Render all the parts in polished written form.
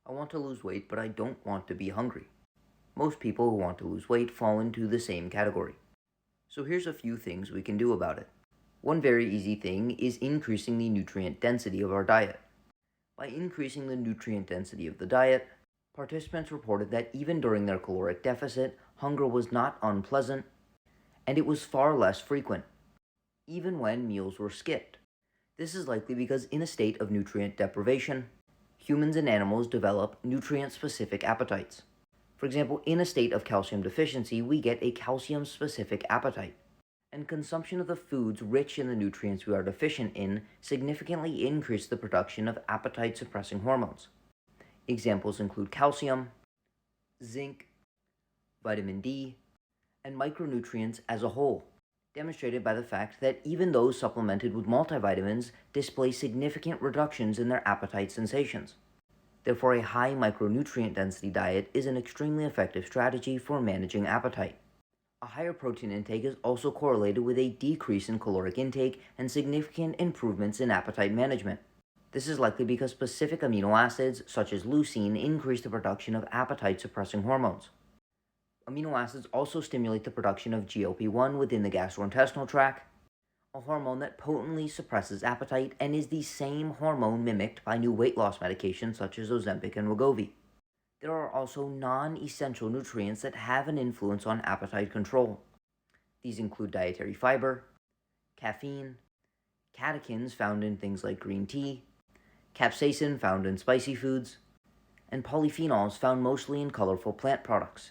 I want to lose weight, but I don't want to be hungry. Most people who want to lose weight fall into the same category. So here's a few things we can do about it. One very easy thing is increasing the nutrient density of our diet. By increasing the nutrient density of the diet, participants reported that even during their caloric deficit, hunger was not unpleasant, and it was far less frequent, even when meals were skipped. This is likely because in a state of nutrient deprivation, humans and animals develop nutrient-specific appetites. For example, in a state of calcium deficiency, we get a calcium-specific appetite, and consumption of the foods rich in the nutrients we are deficient in significantly increase the production of appetite-suppressing hormones. Examples include calcium, zinc, vitamin D, and micronutrients as a whole, demonstrated by the fact that even those supplemented with multivitamins display significant reductions in their appetite sensations. Therefore, a high micronutrient density diet is an extremely effective strategy for managing appetite. A higher protein intake is also correlated with a decrease in caloric intake and significant improvements in appetite management. This is likely because specific amino acids, such as leucine, increase the production of appetite-suppressing hormones. Amino acids also stimulate the production of GLP-1 within the gastrointestinal tract, a hormone that potently suppresses appetite and is the same hormone mimicked by new weight loss medications such as Ozempic and Wegovy. There are also non-essential nutrients that have an influence on appetite control. These include dietary fiber, caffeine, catechins found in things like green tea, capsaicin found in spicy foods, and polyphenols found mostly in colorful plant products.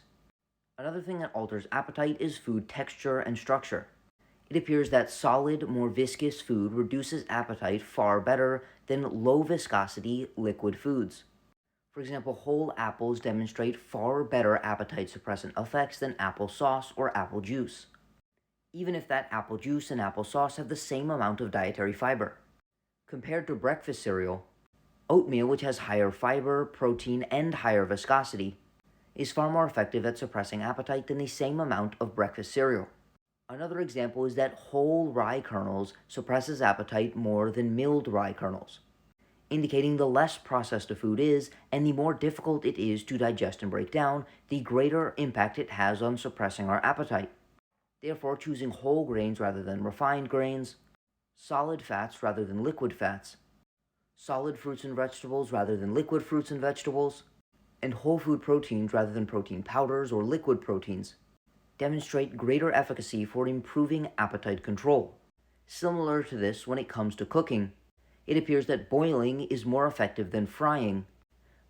Another thing that alters appetite is food texture and structure. It appears that solid, more viscous food reduces appetite far better than low viscosity liquid foods. For example, whole apples demonstrate far better appetite suppressant effects than applesauce or apple juice, even if that apple juice and applesauce have the same amount of dietary fiber. Compared to breakfast cereal, oatmeal, which has higher fiber, protein, and higher viscosity, is far more effective at suppressing appetite than the same amount of breakfast cereal. Another example is that whole rye kernels suppresses appetite more than milled rye kernels, indicating the less processed a food is and the more difficult it is to digest and break down, the greater impact it has on suppressing our appetite. Therefore, choosing whole grains rather than refined grains, solid fats rather than liquid fats, solid fruits and vegetables rather than liquid fruits and vegetables, and whole food proteins rather than protein powders or liquid proteins demonstrate greater efficacy for improving appetite control. Similar to this when it comes to cooking, it appears that boiling is more effective than frying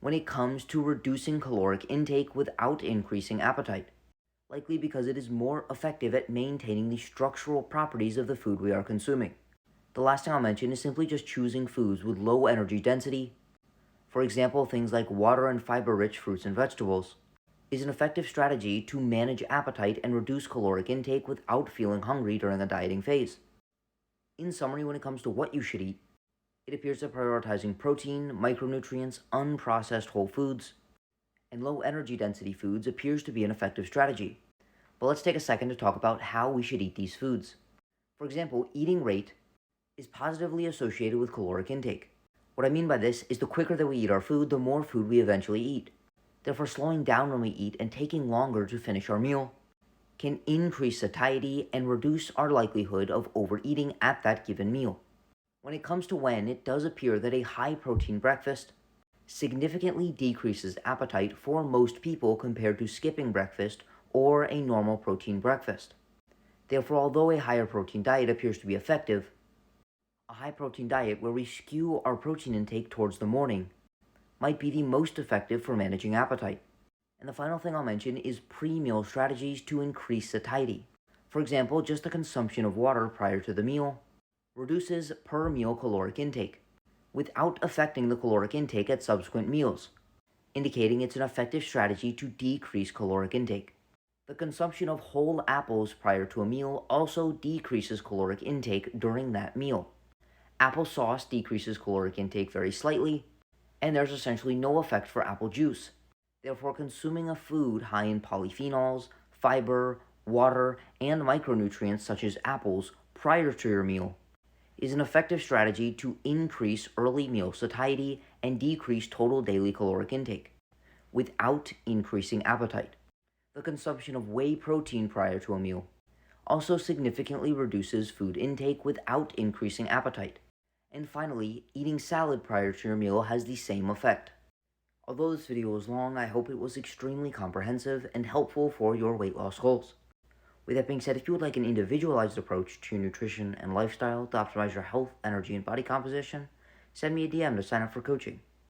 when it comes to reducing caloric intake without increasing appetite, likely because it is more effective at maintaining the structural properties of the food we are consuming. The last thing I'll mention is simply just choosing foods with low energy density. For example, things like water and fiber-rich fruits and vegetables is an effective strategy to manage appetite and reduce caloric intake without feeling hungry during a dieting phase. In summary, when it comes to what you should eat, it appears that prioritizing protein, micronutrients, unprocessed whole foods, and low energy density foods appears to be an effective strategy. But let's take a second to talk about how we should eat these foods. For example, eating rate is positively associated with caloric intake. What I mean by this is the quicker that we eat our food, the more food we eventually eat. Therefore, slowing down when we eat and taking longer to finish our meal can increase satiety and reduce our likelihood of overeating at that given meal. When it comes to when, it does appear that a high-protein breakfast significantly decreases appetite for most people compared to skipping breakfast or a normal protein breakfast. Therefore, although a higher protein diet appears to be effective, a high-protein diet where we skew our protein intake towards the morning might be the most effective for managing appetite. And the final thing I'll mention is pre-meal strategies to increase satiety. For example, just the consumption of water prior to the meal reduces per meal caloric intake, without affecting the caloric intake at subsequent meals, indicating it's an effective strategy to decrease caloric intake. The consumption of whole apples prior to a meal also decreases caloric intake during that meal. Applesauce decreases caloric intake very slightly, and there's essentially no effect for apple juice. Therefore, consuming a food high in polyphenols, fiber, water, and micronutrients such as apples prior to your meal is an effective strategy to increase early meal satiety and decrease total daily caloric intake without increasing appetite. The consumption of whey protein prior to a meal also significantly reduces food intake without increasing appetite. And finally, eating salad prior to your meal has the same effect. Although this video was long, I hope it was extremely comprehensive and helpful for your weight loss goals. With that being said, if you would like an individualized approach to your nutrition and lifestyle to optimize your health, energy, and body composition, send me a DM to sign up for coaching.